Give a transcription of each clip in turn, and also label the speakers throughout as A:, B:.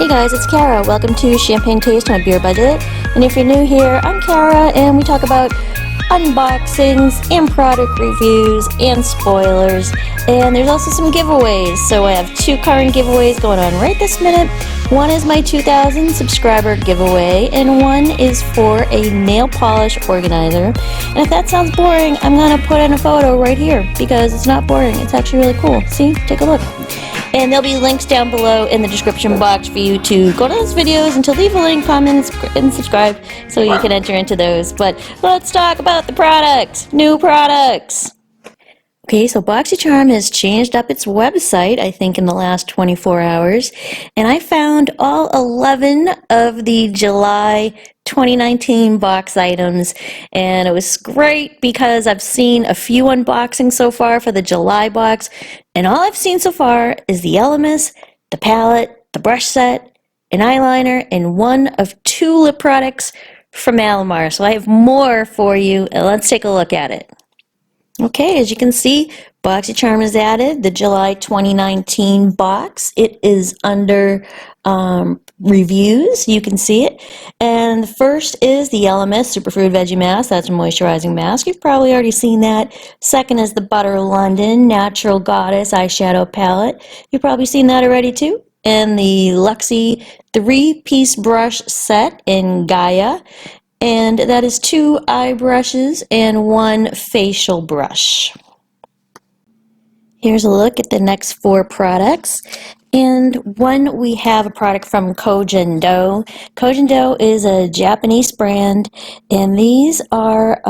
A: Hey guys, it's Kara. Welcome to Champagne Taste on a Beer Budget. And if you're new here, I'm Kara and we talk about unboxings and product reviews and spoilers. And there's also some giveaways. So I have two current giveaways going on right this minute. One is my 2,000 subscriber giveaway and one is for a nail polish organizer. And if that sounds boring, I'm going to put in a photo right here because it's not boring. It's actually really cool. See? Take a look. And there'll be links down below in the description box for you to go to those videos and to leave a link, comment, and subscribe so you can enter into those. But let's talk about the products. New products. Okay, so Boxycharm has changed up its website, I think, in the last 24 hours. And I found all 11 of the July 2019 box items. And it was great because I've seen a few unboxings so far for the July box. And all I've seen so far is the Elemis, the palette, the brush set, an eyeliner, and one of two lip products from Alamar. So I have more for you, and let's take a look at it. Okay, as you can see, Boxycharm has added the July 2019 box. It is under reviews. You can see it. And the first is the Elemis Superfood Veggie Mask. That's a moisturizing mask. You've probably already seen that. Second is the Butter London Natural Goddess Eyeshadow Palette. You've probably seen that already too. And the Luxie 3-piece brush set in Gaia. And that is 2 eye brushes and 1 facial brush. Here's a look at the next 4 products. And one, we have a product from Kojin Do. Kojin Do is a Japanese brand, and these are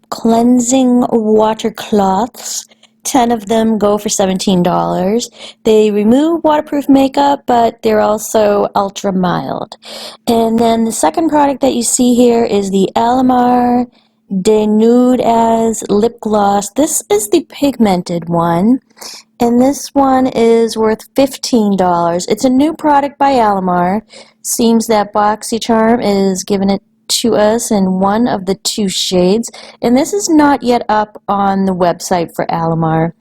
A: cleansing water cloths. 10 of them go for $17. They remove waterproof makeup, but they're also ultra mild. And then the second product that you see here is the Alamar De Nude as lip gloss. This is the pigmented one, and this one is worth $15. It's a new product by Alamar. Seems that Boxycharm is giving it to us in one of the 2 shades, and this is not yet up on the website for Alamar.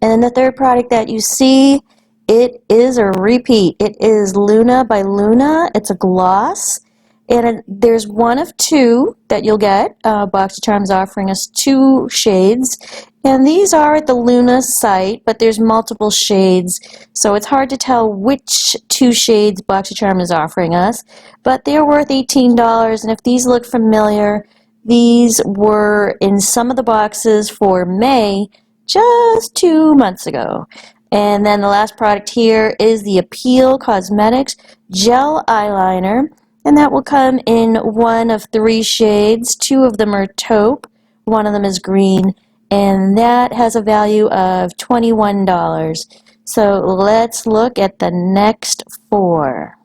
A: And then the third product that you see, it is a repeat. It is Luna by Luna. It's a gloss, and there's one of 2 that you'll get. Boxycharm is offering us 2 shades, and these are at the Luna site, but there's multiple shades, so it's hard to tell which 2 shades Boxycharm is offering us, but they're worth $18, and if these look familiar, these were in some of the boxes for May just 2 months ago. And then the last product here is the Appeal Cosmetics Gel Eyeliner, and that will come in one of 3 shades. 2 of them are taupe, one of them is green, and that has a value of $21. So let's look at the next 4.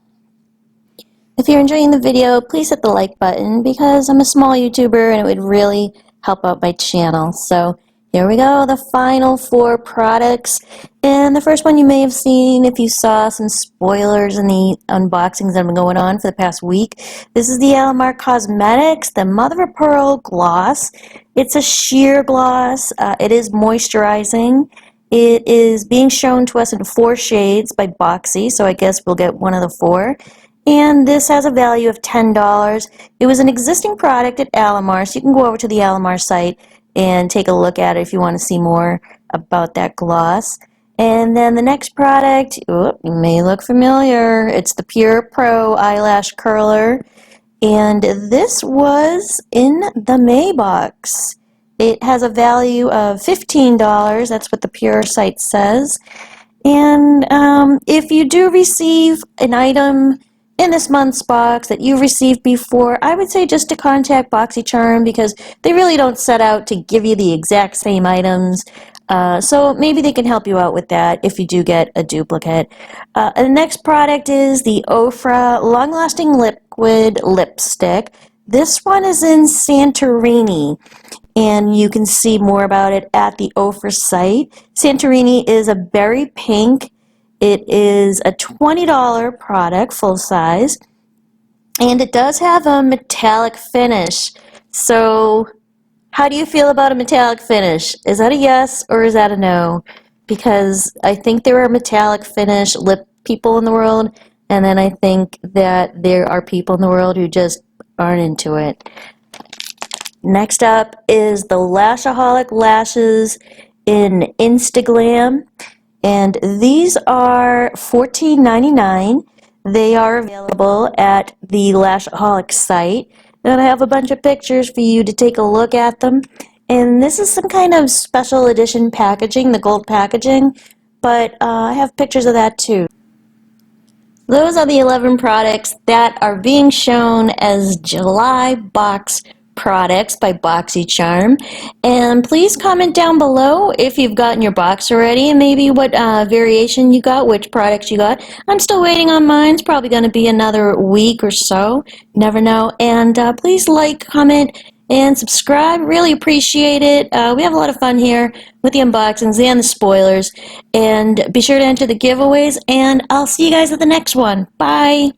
A: If you're enjoying the video, please hit the like button because I'm a small YouTuber and it would really help out my channel. So here we go, the final 4 products. And the first one you may have seen if you saw some spoilers in the unboxings that have been going on for the past week. This is the Alamar Cosmetics, the Mother of Pearl Gloss. It's a sheer gloss. It is moisturizing. It is being shown to us in 4 shades by Boxy, so I guess we'll get one of the 4. And this has a value of $10. It was an existing product at Alamar, so you can go over to the Alamar site and take a look at it if you want to see more about that gloss. And then the next product, you may look familiar. It's the Pure Pro Eyelash Curler. And this was in the May box. It has a value of $15. That's what the Pure site says. And if you do receive an item in this month's box that you've received before, I would say just to contact Boxycharm because they really don't set out to give you the exact same items. So maybe they can help you out with that if you do get a duplicate. The next product is the Ofra Long Lasting Liquid Lipstick. This one is in Santorini, and you can see more about it at the Ofra site. Santorini is a berry pink. It is a $20 product, full size, and it does have a metallic finish. So how do you feel about a metallic finish? Is that a yes or is that a no? Because I think there are metallic finish lip people in the world, and then I think that there are people in the world who just aren't into it. Next up is the Lashaholic Lashes in Instaglam, and these are $14.99. They are available at the Lashaholic site, and I have a bunch of pictures for you to take a look at them. And this is some kind of special edition packaging, the gold packaging, but I have pictures of that too. Those are the 11 products that are being shown as July box products by Boxycharm. And please comment down below if you've gotten your box already and maybe what variation you got, which products you got. I'm still waiting on mine. It's probably going to be another week or so. Never know. And please like, comment, and subscribe. Really appreciate it. We have a lot of fun here with the unboxings and the spoilers. And be sure to enter the giveaways, and I'll see you guys at the next one. Bye!